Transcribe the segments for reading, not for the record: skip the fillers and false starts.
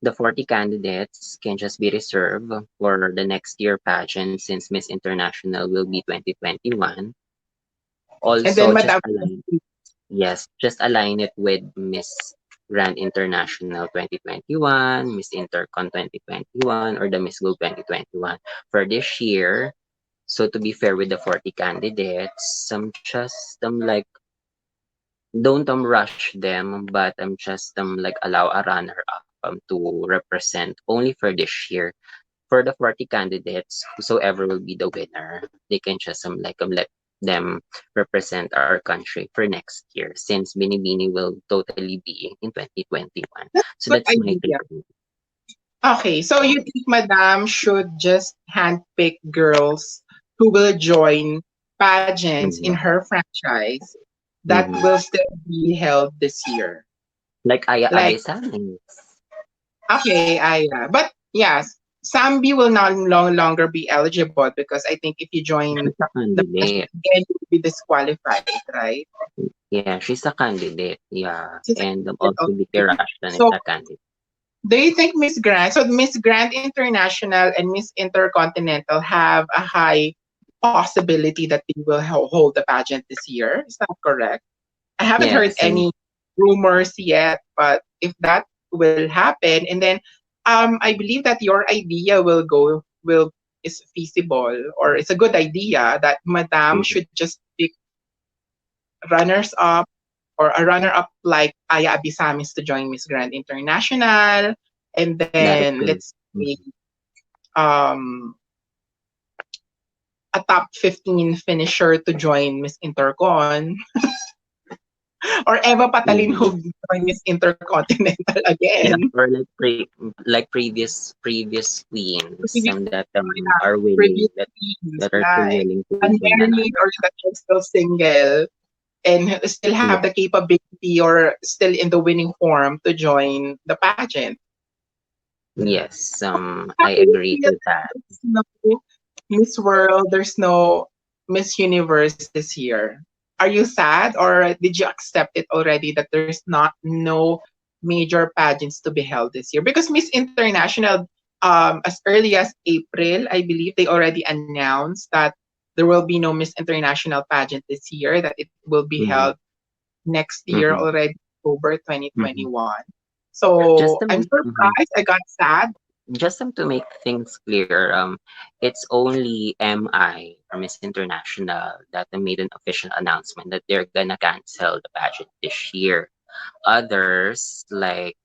The 40 candidates can just be reserved for the next year pageant since Miss International will be 2021. And then Also, just Madam, align, yes, just align it with Miss Grand International 2021, Miss Intercon 2021, or the Miss Globe 2021 for this year. So to be fair with the 40 candidates, just like don't rush them, but just like allow a runner up to represent only for this year. For the 40 candidates, whosoever will be the winner, they can just let them represent our country for next year since Binibini will totally be in 2021. that's So a good that's my take idea. on it. Okay, so you think Madam should just handpick girls who will join pageants in Mhm. her franchise that Mhm. will still be held this year? Like Aya Like, Abesanis. okay, but yes, Sambi will no longer be eligible because I think if you join She's a the pageant candidate. again, you will be disqualified, right? Yeah, she's a candidate. Yeah. She's a And candidate also Vicky already. Rushton is So a candidate. do you think Miss Grand, so Miss Grand International and Miss Intercontinental have a high possibility that they will hold the pageant this year? Is that correct? I haven't heard Yes, and any rumors yet, but if that will happen, and then I believe that your idea will is feasible or it's a good idea that Madame mhm, should just pick runners up or a runner up like Aya Abisamis to join Miss Grand International, and that is then good. let's say um a top 15 finisher to join Miss Intercon, or Eva Patalin Mhm. who join Miss Intercontinental Yeah, again. or like previous queens Previous, that yeah, are willing previous that teams, are still like willing to join unmarried another. or that are still single and still have Yeah. the capability or still in the winning form to join the pageant. Yes, I Happy to agree see to that that. there's no Miss World, there's no Miss Universe this year. Are you sad or did you accept it already that there's not no major pageants to be held this year? Because Miss International, as early as April, I believe they already announced that there will be no Miss International pageant this year, that it will be held Mm-hmm, next year mm-hmm, already, October mm-hmm. 2021. Just So to I'm make mhm. surprised. I got sad. Just to make things clear, it's only MI or Miss International that made an official announcement that they're gonna cancel the pageant this year. Others like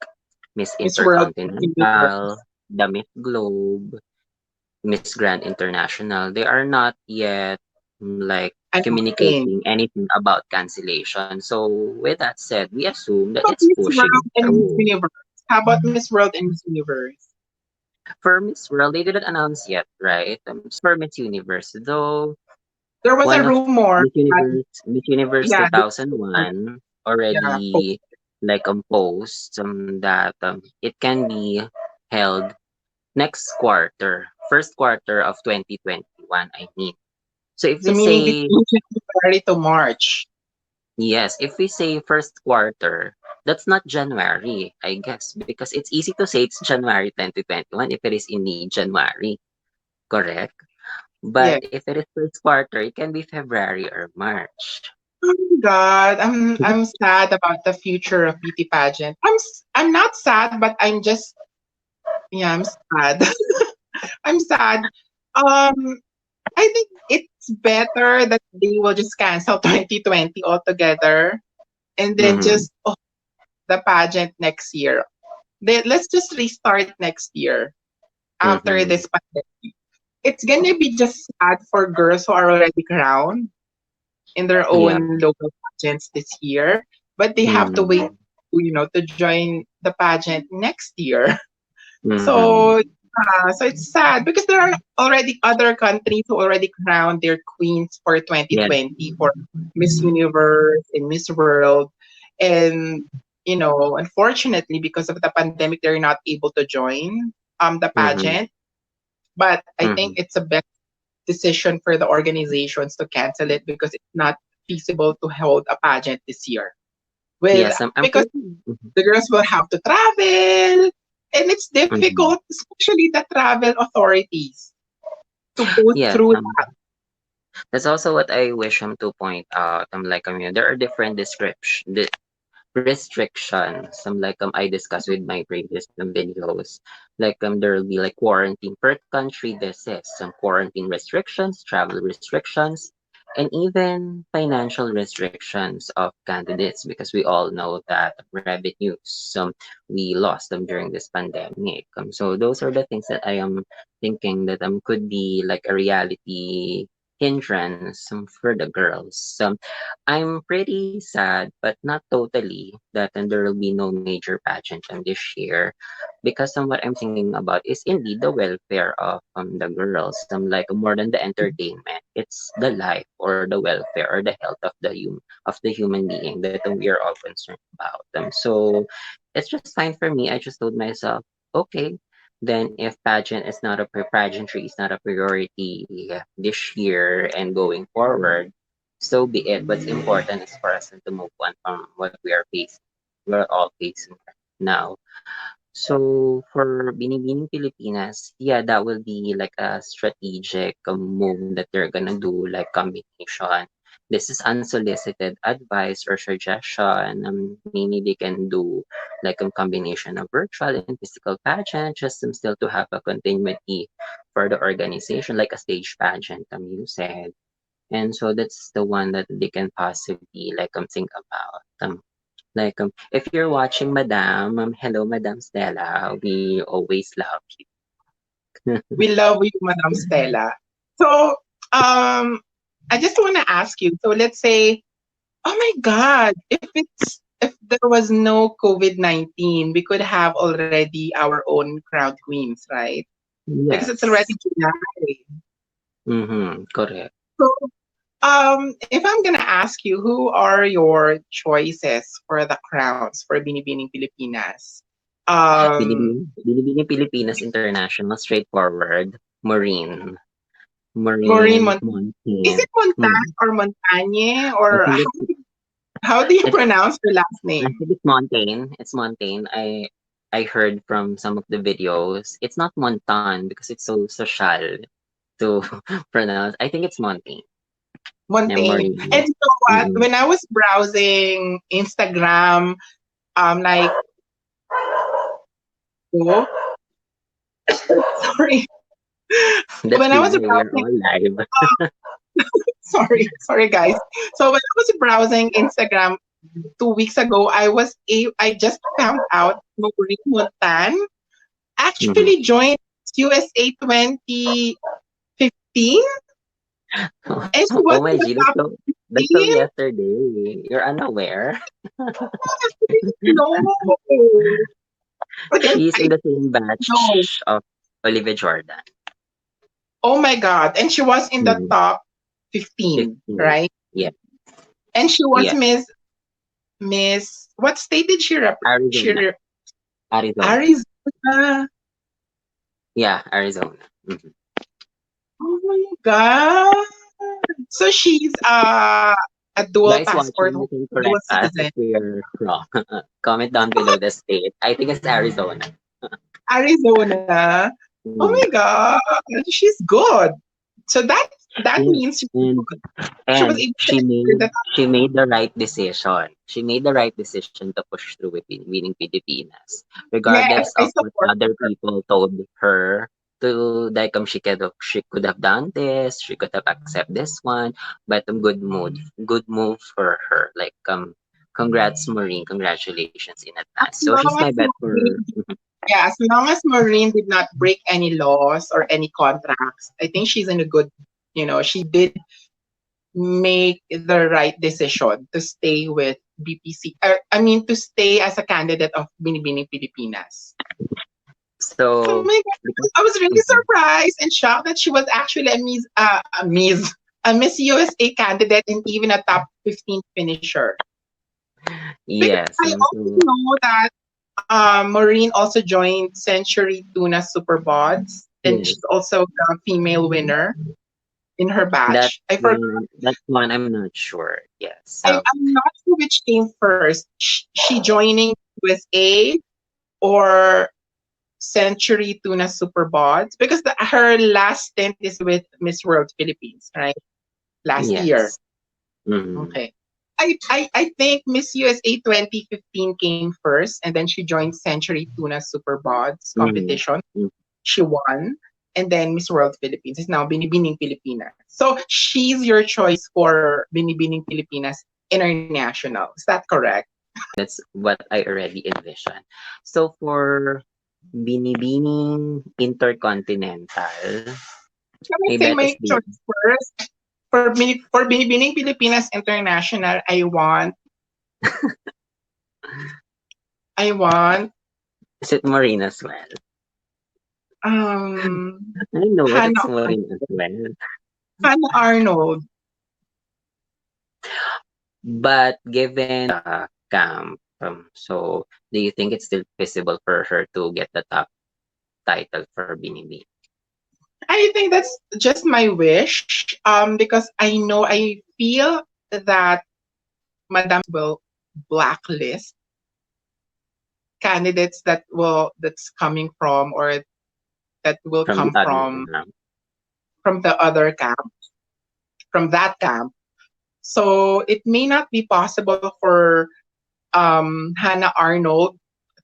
Miss Miss World Intercontinental, Universe. the Miss Globe, Miss Grand International, they are not yet like Announcing. communicating anything about cancellation. So with that said, we assume that How about it's Miss pushing World and Miss through. Universe? How about Miss World and Miss Universe? For Miss World, they didn't announce yet, right? For Miss Universe, though, There was a one of rumor that, Miss Universe yeah, 2001 yeah, already like post that it can be held next quarter, first quarter of 2021, I mean. So if so we meaning say between February to March. yes, if we say first quarter, that's not January, I guess, because it's easy to say it's January 2021 if it is indeed January, correct? But Yeah. if it is first quarter, it can be February or March. Oh my God, I'm sad about the future of beauty pageant. I'm not sad, but I'm just, yeah, I'm sad. I'm sad. I think it's better that they will just cancel 2020 altogether and then Mm-hmm. just the pageant next year. Let's just restart next year after Mm-hmm. this pandemic. It's gonna be just sad for girls who are already crowned in their Yeah. own local pageants this year, but they have to wait, Mm-hmm. to join the pageant next year. Mm-hmm. So, so it's sad because there are already other countries who already crowned their queens for Yeah. 2020 for Miss Universe and Miss World, and unfortunately, because of the pandemic, they're not able to join the Mm-hmm. pageant. But I think Mm-hmm. it's a best decision for the organizations to cancel it because it's not feasible to hold a pageant this year. With Yes, I'm because pretty. Mhm. the girls will have to travel, and it's Mhm. difficult, especially the travel authorities, to go Yes, through. that's also what I wish to point out. There are different restrictions. I discussed with my previous videos. There will be like quarantine per country. This is some quarantine restrictions, travel restrictions, and even financial restrictions of candidates because we all know that revenues we lost them during this pandemic. So those are the things that I am thinking that could be like a reality hindrance for the girls. I'm pretty sad, but not totally, that there will be no major pageant this year because what I'm thinking about is indeed the welfare of the girls. More than the entertainment, it's the life or the welfare or the health of the human being that we are all concerned about them. So it's just fine for me. I just told myself, okay, then if pageantry is not a priority this year and going forward, so be it. What's important is for us to move on from what we are facing. We're all facing right now. So for Binibining Pilipinas, yeah, that will be like a strategic move that they're gonna do, like combination. This is unsolicited advice or suggestion. Maybe they can do like a combination of virtual and physical pageant, just still to have a continuity for the organization, like a stage pageant, you said. And so that's the one that they can possibly think about. If you're watching, Madam, hello, Madam Stella. We always love you. We love you, Madam Stella. So, I just want to ask you. So, let's say, oh my God, if there was no COVID-19, we could have already our own crown queens, right? Because it's already Yes. July. Mm-hmm. Correct. So, if I'm gonna ask you, who are your choices for the crowns for Binibining Pilipinas? Um, Binibining Pilipinas International, straightforward. Maureen. Maureen Maureen Is it Montaigne. Montan or Montagne, I or think it's how do you it's pronounce her last I name? think it's Montaigne. It's Montaigne. I heard from some of the videos. It's not Montan because it's so social to pronounce. I think it's Montaigne. Yeah, Montaigne. And Maureen. you know what? Mm-mm. When I was browsing Instagram, like, oh, sorry, That's when I was why we are browsing, all live. sorry guys. So when I was browsing Instagram 2 weeks ago, I just found out Maureen Montan Mhm. actually joined USA 2015, and she was Oh my in the G, top that's so 15. yesterday. You're unaware. No, but then She's I in the same know. batch of Olivia Jordan. Oh my God! And she was in the Mhm. top 15, 15. right? Yeah, And she was yeah. Miss. What state did she Arizona. Arizona. Arizona. Yeah, Arizona. Mhm. Oh my God! So she's a dual Guys passport, watching, you can dual correct us if citizen. we are wrong. Comment down below the state. I think it's Arizona. Arizona. Oh my Mm. God, she's good. So that Yeah. means she's And good. She was And able to enter the. she made the right decision. She made the right decision to push through with winning Pilipinas, regardless Yes, I of what support other her. people told her to she could have done this, she could have accept this one, but good move for her. Congrats, Maureen, congratulations in advance. As So she's long my as bet for Maureen, yeah, as long as Maureen did not break any laws or any contracts, I think she's in a good. She did make the right decision to stay with BPC. I mean, to stay as a candidate of Binibining Pilipinas. Oh so my God. because I was really mhm, surprised and shocked that she was actually a Miss USA candidate and even a top 15 finisher. Because yes, I also know that Maureen also joined Century Tuna Super Bods, and yes, she's also the female winner in her that batch. one I'm not sure. Yes, I'm not sure which came first. She joining USA or Century Tuna Super Bots because her last stint is with Miss World Philippines, right? Last year. Yes. Mm-hmm. Okay. I think Miss USA 2015 came first, and then she joined Century Tuna Super Bots competition. Mm-hmm. She won. And then Miss World Philippines is now Binibining Pilipinas. So she's your choice for Binibining Pilipinas International. Is that correct? That's what I already envisioned. So for Binibining Intercontinental, Can I may say bet is my the choice first? For Binibining Pilipinas International, I want is it Marine as well? I know it. It's Hannah Marine as well. Hannah Arnold. But given camp, so do you think it's still feasible for her to get the top title for Binibini? I think that's just my wish. Because I feel that Madam will blacklist candidates that's coming from or that will From the come other camp? from the other camp, from that camp. So it may not be possible for Hannah Arnold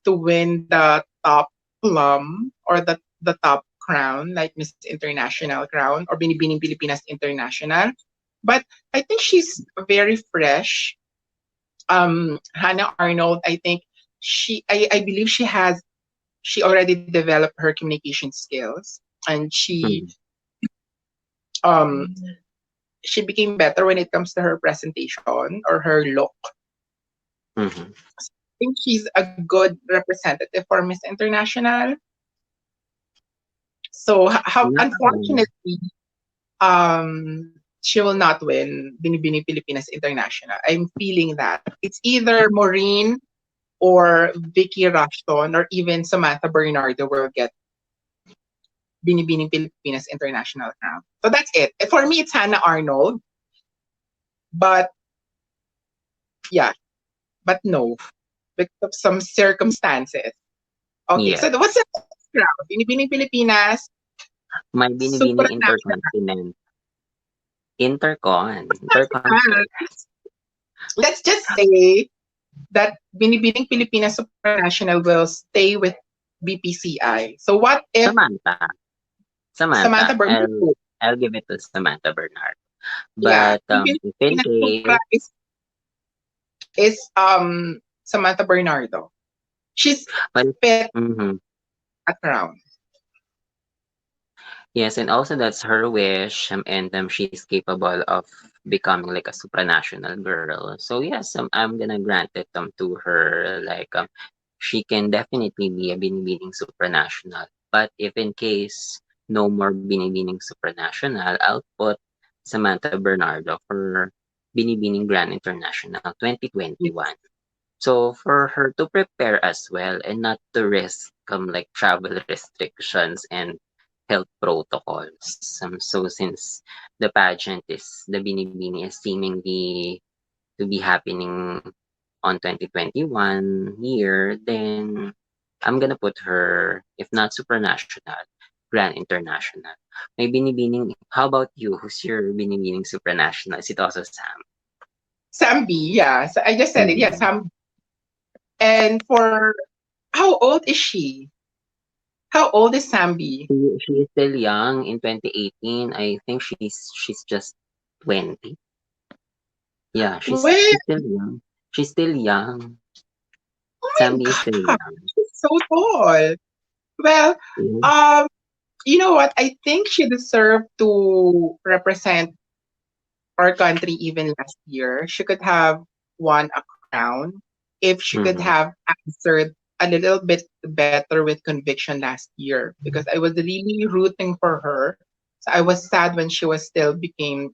to win the top plum or the top crown, like Miss International crown or Binibining Pilipinas International. But I think she's very fresh. Hannah Arnold, I think I believe she already developed her communication skills, and Mm-hmm. um she became better when it comes to her presentation or her look. Mm-hmm. I think she's a good representative for Miss International. So how Yeah. unfortunately, she will not win Binibini Pilipinas International. I'm feeling that it's either Maureen or Vicky Rushton or even Samantha Bernardo will get Binibining Pilipinas International crown. So that's it. For me, it's Hannah Arnold, but yeah, but no, because of some circumstances. Okay, Yeah. so what's the next crown? Binibining Pilipinas My Binibining Supranational. Intercontinent. Intercon first. Let's just say that Binibining Pilipinas Supranational will stay with BPCI. So what if Samantha. Samantha Samantha. Bernardo? I'll give it to Samantha Bernard. Yeah, But Binibining if in Pilipinas Supra case, is Samantha Bernardo. She's but fit mhm. at crown. Yes, and also that's her wish, and she's capable of becoming like a supranational girl. So yes, I'm gonna grant it to her. Like she can definitely be a binibining supranational. But if in case no more binibining supranational, I'll put Samantha Bernardo for binibining Grand International 2021. So for her to prepare as well and not to risk like travel restrictions and health protocols. So since the pageant is the Binibini is seemingly to be happening on 2021 year, then I'm gonna put her, if not supranational, grand international. May binibining, how about you? Who's your binibining supranational? Is it also Sam? Sambi, yeah. So I just said it. Yeah, Mm-hmm. Sam. And for how old is she? How old is Sambi? She is still young. In 2018, I think she's just 20. Yeah, Well, she's still young. She's still young. oh my Sambi is still God, young. she's so tall. Well, Yeah. um, you know what? I think she deserved to represent our country even last year. She could have won a crown if she could Mm-hmm. have answered a little bit better with conviction last year because I was really rooting for her. So I was sad when she was still became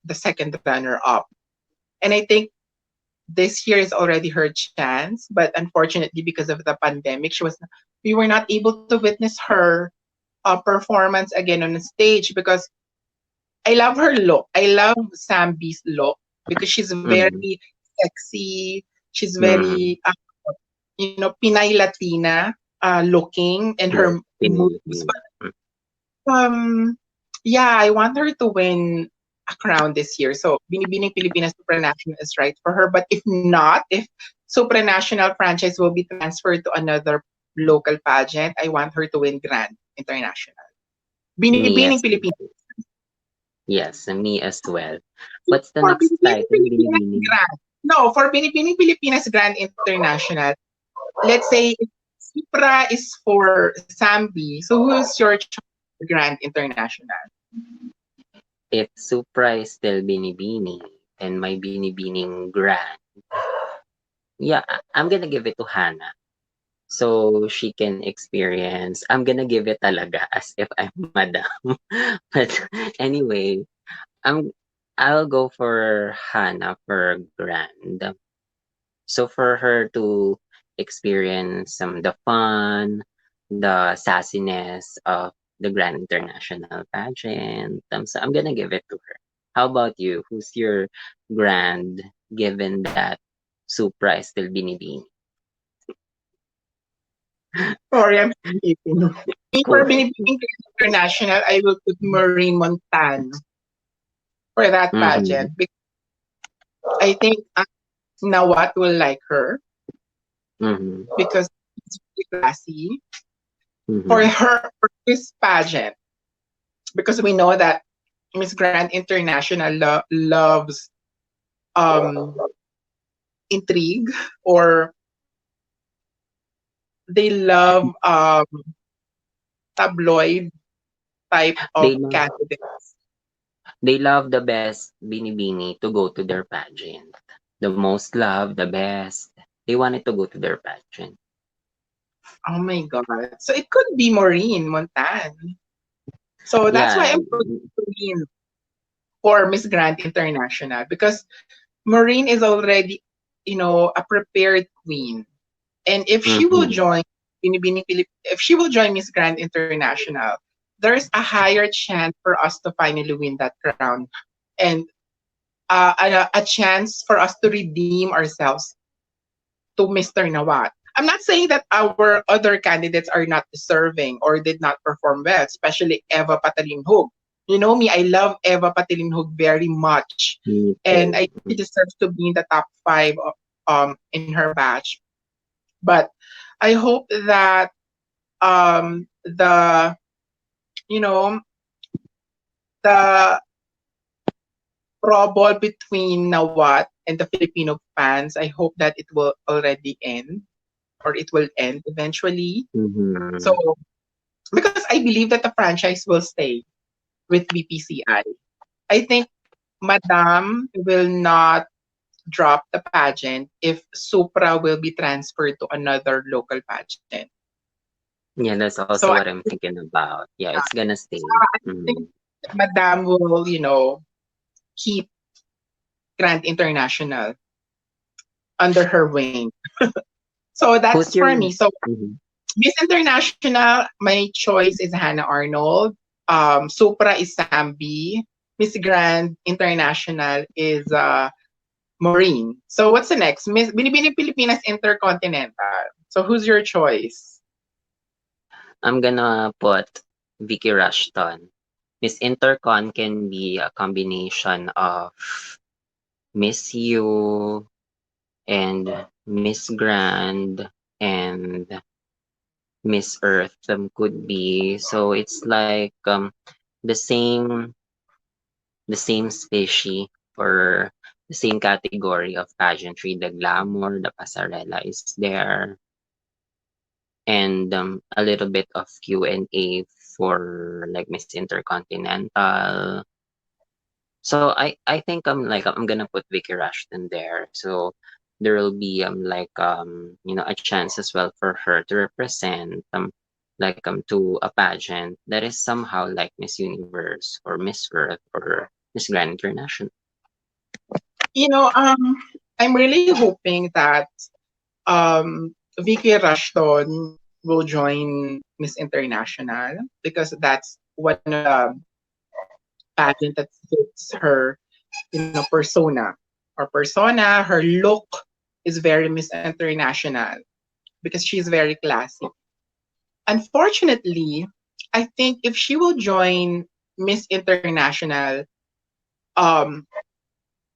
the second runner up. And I think this year is already her chance, but unfortunately because of the pandemic, we were not able to witness her performance again on the stage because I love her look. I love Sambi's look because she's Mm-hmm. very sexy. She's Mm-hmm. very, Pinay Latina. looking and Yes, her moves. pinili-pili. Um, yeah, I want her to win a crown this year. So, Binibining Pilipinas Supranational is right for her. But if not, if Supranational franchise will be transferred to another local pageant, I want her to win Grand International. Me Binibining as Pilipinas. well. Yes, me as well. What's the For next Binibining title, Pilipinas Binibining? Grand. No, for Binibining Pilipinas Grand International, let's say if Supra is for Sambi, so who's your choice for Grand International? If Supra is still Binibini and my Binibining Grand, yeah, I'm gonna give it to Hannah. So she can experience. I'm gonna give it talaga as if I'm madam. But anyway, I'm I'll go for Hannah for Grand. So for her to experience the fun, the sassiness of the Grand International pageant, so I'm gonna give it to her. How about you? Who's your grand, given that Supra is still binibini? Sorry, I'm sleeping. For Cool. Binibining International, I will put Maureen Montan for that Mm-hmm. pageant because I think Nawat will like her Mm-hmm. because it's really classy. For Mm-hmm. her, for this pageant, because we know that Miss Grand International loves um, intrigue, or they love tabloid type of They love candidates. they love the best binibini to go to their pageant. The most loved, the best. They wanted to go to their pageant. Oh my God. So it could be Maureen Montan. So that's why Yeah. I'm putting Maureen for Miss Grand International because Maureen is already, a prepared queen. And if she will Mm-hmm. join if she will join Miss Grand International, there's a higher chance for us to finally win that crown, and a chance for us to redeem ourselves to Mr. Nawat. I'm not saying that our other candidates are not deserving or did not perform well, especially Eva Patalinhog. You know me, I love Eva Patalinhog very much. Me And I too. think she deserves to be in the top five in her batch. But I hope that the you know the trouble between Nawat and the Filipino fans, I hope that it will already end, or it will end eventually. So Mm-hmm. because I believe that the franchise will stay with BPCI. I think Madame will not drop the pageant if Supra will be transferred to another local pageant. Yeah, that's So also what I'm thinking about. Yeah, it's gonna stay. I think Mm. Madame will, keep Grand International under her wing. So that's Who's for your me. So mhm. Miss International, my choice is Hannah Arnold. Supra is Sambi. Miss Grand International is Maureen. So what's the next? Miss Binibining Pilipinas Intercontinental. So who's your choice? I'm gonna put Vicky Rushton. Miss Intercon can be a combination of Miss You and Miss Grand and Miss Earth could be. So it's like the same species or the same category of pageantry. The glamour, the pasarela is there, and a little bit of Q&A for like Miss Intercontinental. So I think I'm gonna put Vicky Rushton there. So there will be a chance as well for her to represent to a pageant that is somehow like Miss Universe or Miss Earth or Miss Grand International. You know, I'm really hoping that Vicky Rushton will join Miss International because that's one of the pageant that fits her, persona. Her look is very Miss International because she's very classy. Unfortunately, I think if she will join Miss International, um,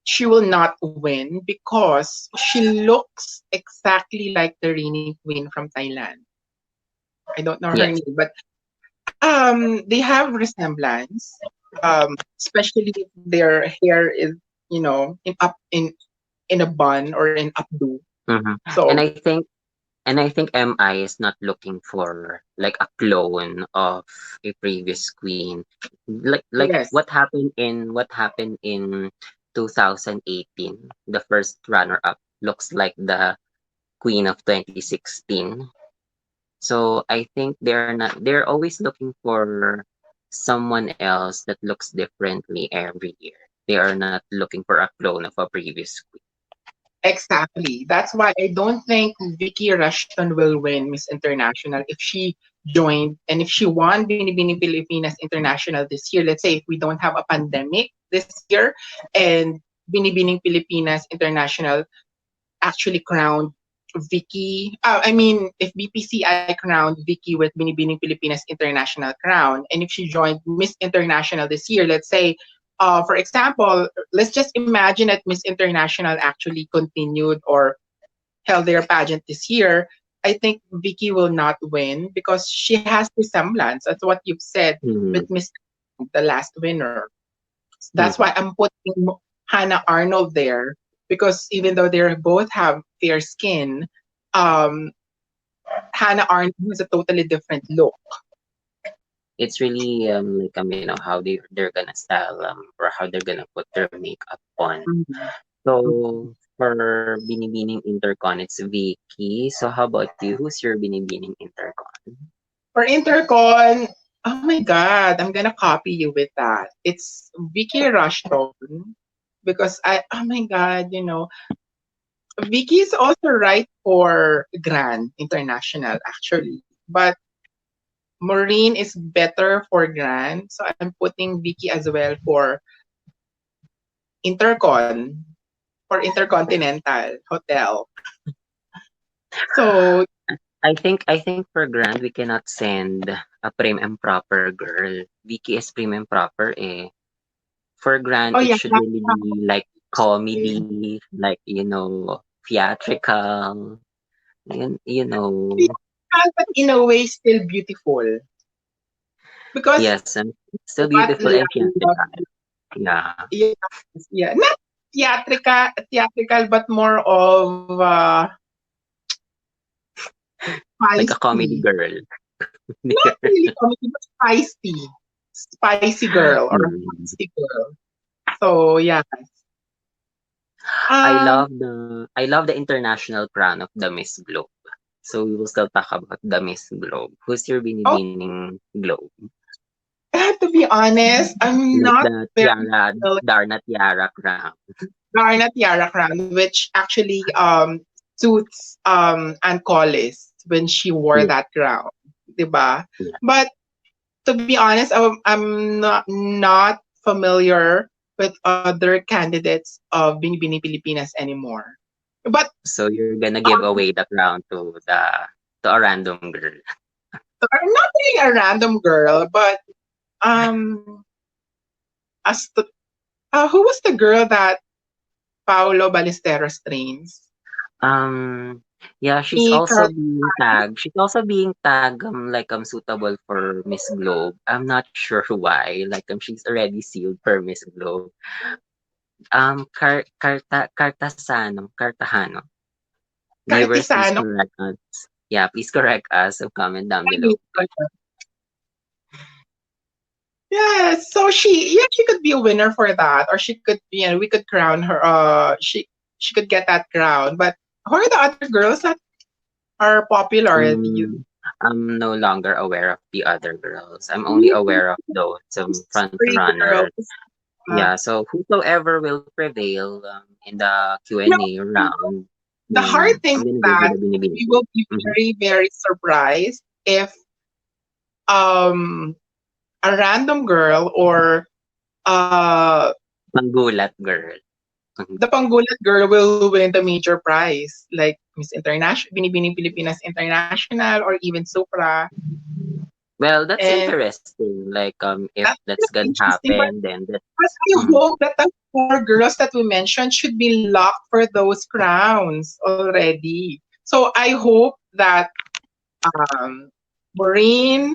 she will not win because she looks exactly like the reigning queen from Thailand. I don't know her Yes. name, but they have resemblance. Especially if their hair is, in a bun or in updo. Mhm. And So I think MI is not looking for like a clone of a previous queen. Like yes, what happened in 2018, the first runner up looks like the queen of 2016. So I think they're always looking for someone else that looks differently every year. They are not looking for a clone of a previous queen. exactly. That's why I don't think Vicky Rushton will win Miss International if she joined and if she won Binibini Pilipinas International this year. Let's say if we don't have a pandemic this year and Binibining Pilipinas International actually crowned Vicky. I mean, if BPCI crowned Vicky with Binibining Pilipinas International crown, and if she joined Miss International this year, let's say, for example, let's just imagine that Miss International actually continued or held their pageant this year. I think Vicky will not win because she has resemblance. That's what you've said with Mhm, Miss the last winner. That's why mhm. I'm putting Hannah Arnold there because even though they both have fair skin, um, Hannah Arnold has a totally different look. It's really like how they're gonna style or how they're gonna put their makeup on. Mhm. So for Binibining Intercon, it's Vicky. So how about you? Who's your Binibining Intercon? For Intercon, oh my God, I'm gonna copy you with that. It's Vicky Rushton because oh my God, Vicky is also right for Grand International actually, but Maureen is better for Grand, so I'm putting Vicky as well for Intercon for Intercontinental Hotel. So, I think for Grand we cannot send a prim and proper girl. Vicky is prim and proper eh. For Grand oh it yeah, should really be like comedy, like theatrical. You know. but in a way still beautiful because Yes, and still what beautiful and love, theatrical. Yeah. yeah, yeah, not theatrical, but more of Like a comedy feisty. girl. Not really comedy, but feisty, spicy girl or Mm. feisty girl. So yeah, um, I love the international crown of the Miss Globe. So we will still talk about the Miss Globe. Who's your oh, binibining globe? to be honest, I'm Like not the very Tiara, familiar Darna Tiara crown. Garnet Tiara Crown, which actually suits Ann Collis when she wore Yeah, that crown, diba? yeah. But to be honest, I'm not familiar with other candidates of Binibini Pilipinas anymore. But So you're gonna give away the crown to a random girl. I'm not really a random girl, but um, as to, who was the girl that Paolo Ballesteros trains? Um, yeah, she's Ni also Carl. being tagged. She's also being tagged like suitable for Miss Globe. I'm not sure why. Like she's already sealed for Miss Globe. Cartahano. Viewers, please Cartisano. correct us. Yeah, please correct us or comment down below. Yeah, so she could be a winner for that, or she could, we could crown her. She could get that crown. But who are the other girls that are popular? Mm, I'm no longer aware of the other girls. I'm only You aware of those front three runners. girls. Uh, Yeah, so whosoever will prevail in the you Q&A know, round, the hard then thing I'm is gonna give you that the binibini. we will be Mm-hmm. very surprised if um a random girl or uh Manggulat girl. The Panggulat girl will win the major prize, like Miss International, Binibining Pilipinas International, or even Supra. Well, that's And interesting. Like, if that's that's gonna interesting. happen, then that. But I Mhm. hope that the four girls that we mentioned should be locked for those crowns already. So I hope that um, Maureen,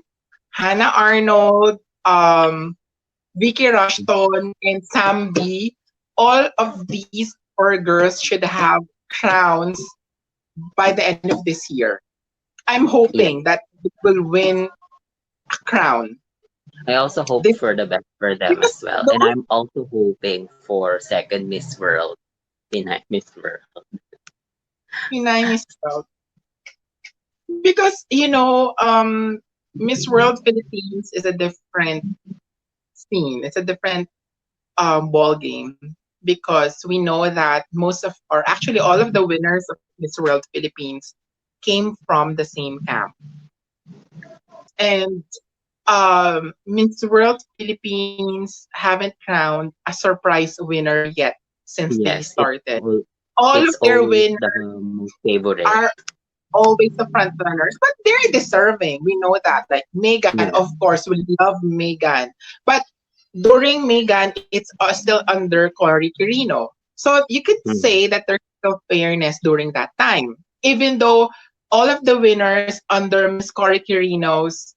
Hannah Arnold, Vicky Rushton, and Sam B, all of these four girls should have crowns by the end of this year. I'm Yeah, hoping that they will win a crown. I also hope This, for the best for them because as well, and those I'm also hoping for second Miss World, Miss World. Pinay Miss World. Because, Miss World Philippines is a different scene. It's a different ball game because we know that most of, or actually all of the winners of Miss World Philippines came from the same camp. And Miss World Philippines haven't crowned a surprise winner yet since they Yes, started. All of it's their always winners the most favorite. are always the front runners, but they're deserving. We know that. Like Megan, Yeah. of course, we love Megan. But during Megan, it's still under Cory Quirino. So you could Mm. say that there's still fairness during that time. Even though all of the winners under Miss Cory Quirino's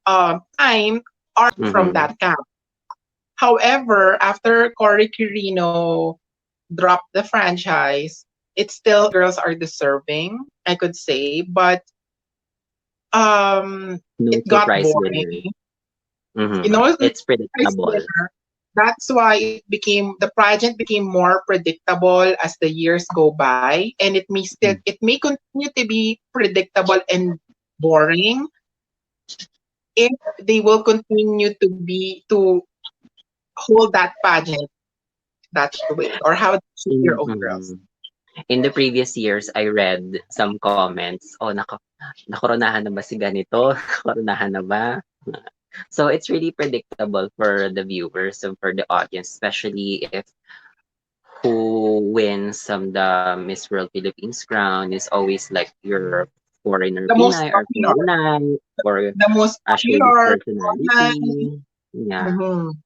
time are from Mm-hmm. that camp. However, after Cory Quirino dropped the franchise, it's still girls are deserving, I could say, but No it got surprise boring. winner. You Mm-hmm. know, with It's prize predictable. winner, that's why the pageant became more predictable as the years go by, and it may continue to be predictable and boring if they will continue to hold that pageant that way, or how they treat their own girls. Mm-hmm. In the previous years, I read some comments, "Oh, nakoronahan na ba si ganito? Nakoronahan na ba?" So it's really predictable for the viewers and for the audience, especially if who wins the Miss World Philippines crown is always like your foreigner The most Pinay or popular, Pinay or the most a showbiz popular online. personality. Yeah, Mhm.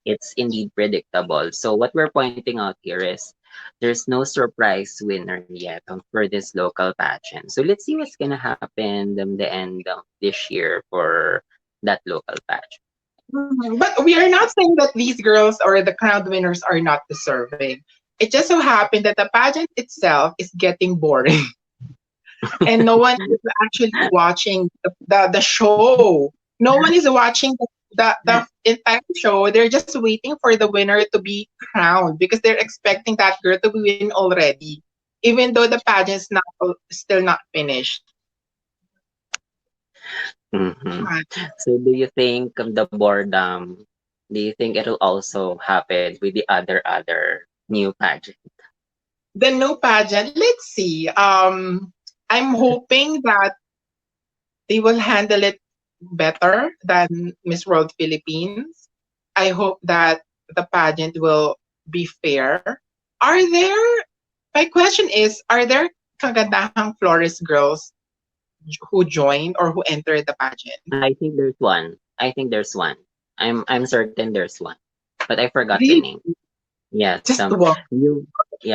it's indeed predictable. So what we're pointing out here is there's no surprise winner yet for this local pageant. So let's see what's gonna happen the end of this year for that local pageant. Mhm. But we are not saying that these girls or the crown winners are not deserving. It just so happened that the pageant itself is getting boring and no one is actually watching the show. No one is watching the entire show. They're just waiting for the winner to be crowned because they're expecting that girl to win already, even though the pageant's not still not finished. Mhm. Right. So do you think the boredom, do you think it'll also happen with the other new pageant? The new pageant, let's see. I'm hoping that they will handle it better than Miss World Philippines. I hope that the pageant will be fair. Are there, my question is, are there kagandahang florist girls who joined or who entered the pageant? I think there's one. I think there's one. I'm certain there's one, but I forgot the Really? name. Yes, Just one.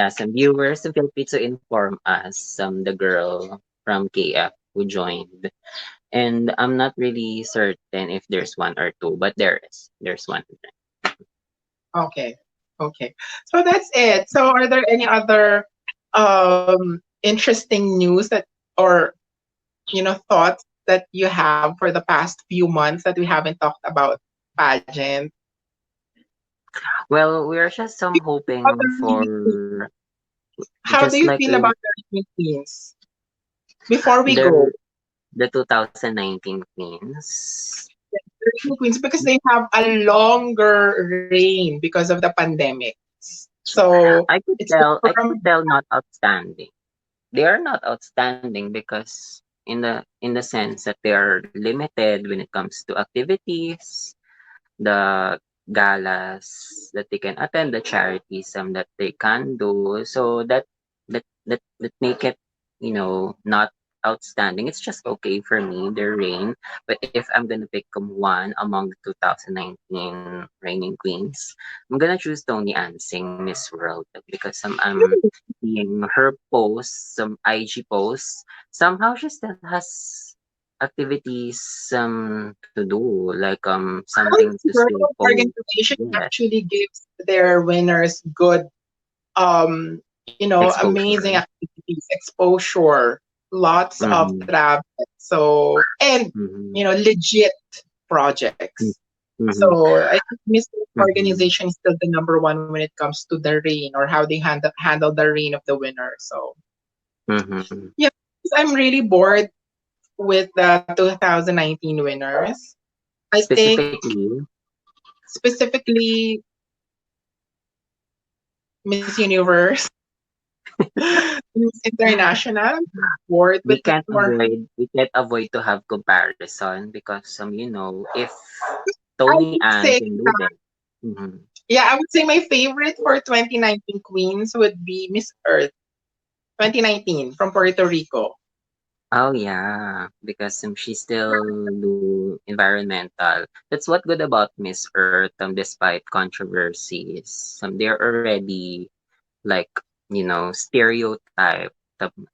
some viewers feel free to inform us, the girl from KF who joined. And I'm not really certain if there's one or two, but there is. There's one. Okay. Okay. So that's it. So are there any other interesting news that or thoughts that you have for the past few months that we haven't talked about pageant? Well, we're just hoping Other for How do just you like feel about the Disney Queens? Before we the go, the 2019 Queens. the Disney Queens, because they have a longer reign because of the pandemic. So it's I from could tell not outstanding. They are not outstanding because in the sense that they are limited when it comes to activities, the galas that they can attend, the charities that they can do. So that make it, not outstanding. It's just okay for me, the reign. But if I'm gonna pick one among the 2019 reigning queens, I'm gonna choose Tony Ansing, Miss World, because I'm seeing her posts, some IG posts. Somehow she still has activities to do, like something to World still post. Organization Yes, actually gives their winners good, amazing exposure. activities, exposure, lots of Mm-hmm. travel. So, and, Mm-hmm. legit projects. Mm-hmm. So I think Miss Mm-hmm. Organization is still the number one when it comes to the reign or how they handle the reign of the winner. So Mm-hmm. yeah, I'm really bored with the 2019 winners. I think Specifically, specifically Miss Universe, Miss International. I'm bored with more. we can't avoid to have comparison because if I Tony would Ann say can do that, that. Mm-hmm. yeah, I would say my favorite for 2019 queens would be Miss Earth 2019 from Puerto Rico. Oh yeah, because she still do environmental. That's what good about Miss Earth. Despite controversies, they're already like stereotyped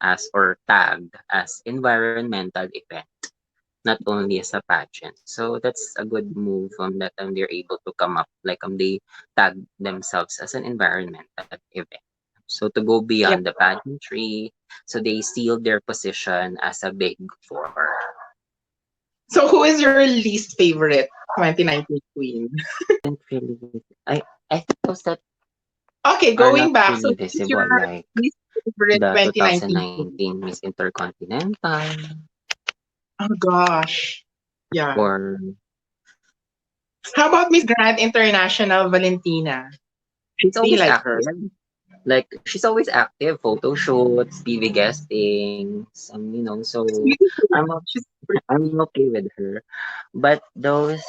as or tagged as environmental event, not only as a pageant. So that's a good move that they're able to come up like they tag themselves as an environmental event. So to go Yeah. beyond the pageantry, so they seal their position as a big four. So who is your least favorite 2019 queen? And really, I think those that Okay, are not going back. So really who is visible, your like least favorite the 2019 queen? 2019 Miss Intercontinental, Oh gosh. Yeah. or How about Miss Grand International Valentina? she's Do you always like her? active. Like she's always active, photo shoots, TV guestings, She's so beautiful. I'm She's pretty. I'm okay with her. But those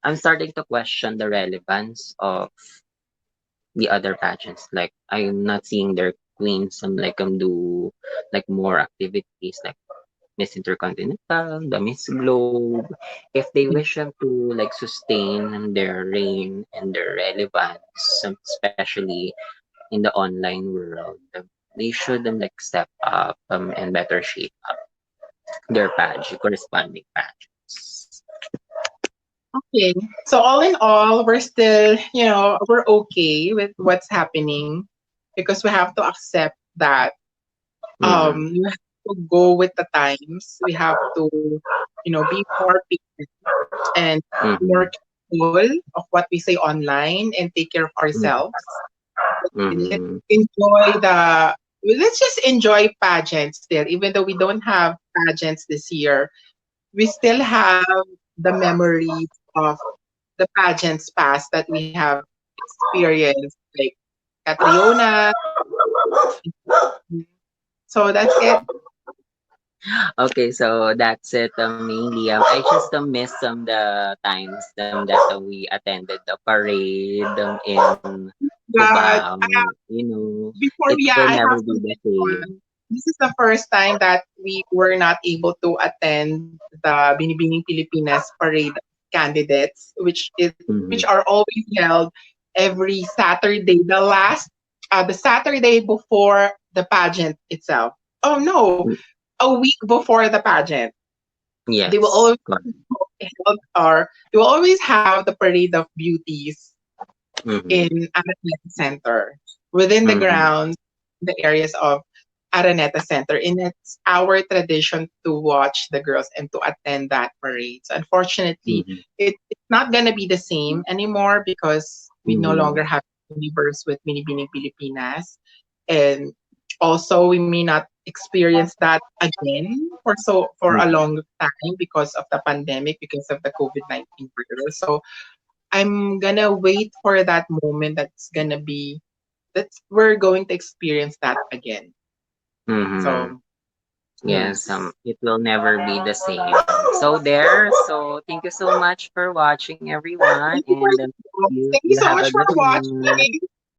I'm starting to question the relevance of the other pageants. Like I'm not seeing their queens do like more activities like Miss Intercontinental, the Miss Globe. If they wish them to like sustain their reign and their relevance, especially in the online world, they should like step up and better shape up their corresponding pages. Okay. So all in all, we're still, we're okay with what's happening because we have to accept that Mm-hmm. you have to go with the times. We have to, be more patient and Mm-hmm. more careful of what we say online and take care of ourselves. Let's Mm-hmm. enjoy the let's just enjoy pageants still, even though we don't have pageants this year. We still have the memories of the pageants past that we have experienced, like Catriona. So that's it. Okay, so that's it. Mainly, I just miss the times that we attended the parade in But Cubao. before, It yeah, will I never have to be the same. mention, this is the first time that we were not able to attend the Binibining Pilipinas parade candidates, which Mm-hmm. are always held every Saturday, the Saturday before the pageant itself. Oh no, a week before the pageant. They will Yes. always they will always have the parade of beauties Mm-hmm. in Araneta Center within the Mm-hmm. grounds, the areas of Araneta Center. And it's our tradition to watch the girls and to attend that parade. So unfortunately, Mm-hmm. it's not gonna be the same anymore because we no Mm-hmm. longer have universe with Binibining Pilipinas. And also we may not experience that again for a Mm-hmm. long time because of the pandemic, because of the COVID-19 virus. So I'm gonna wait for that moment that's we're going to experience that again. Mm-hmm. So Yes, Yes. it will never be the same. So there, so thank you so much for watching everyone Thank you for and listening. you Thank you you so have much a for good one. watching.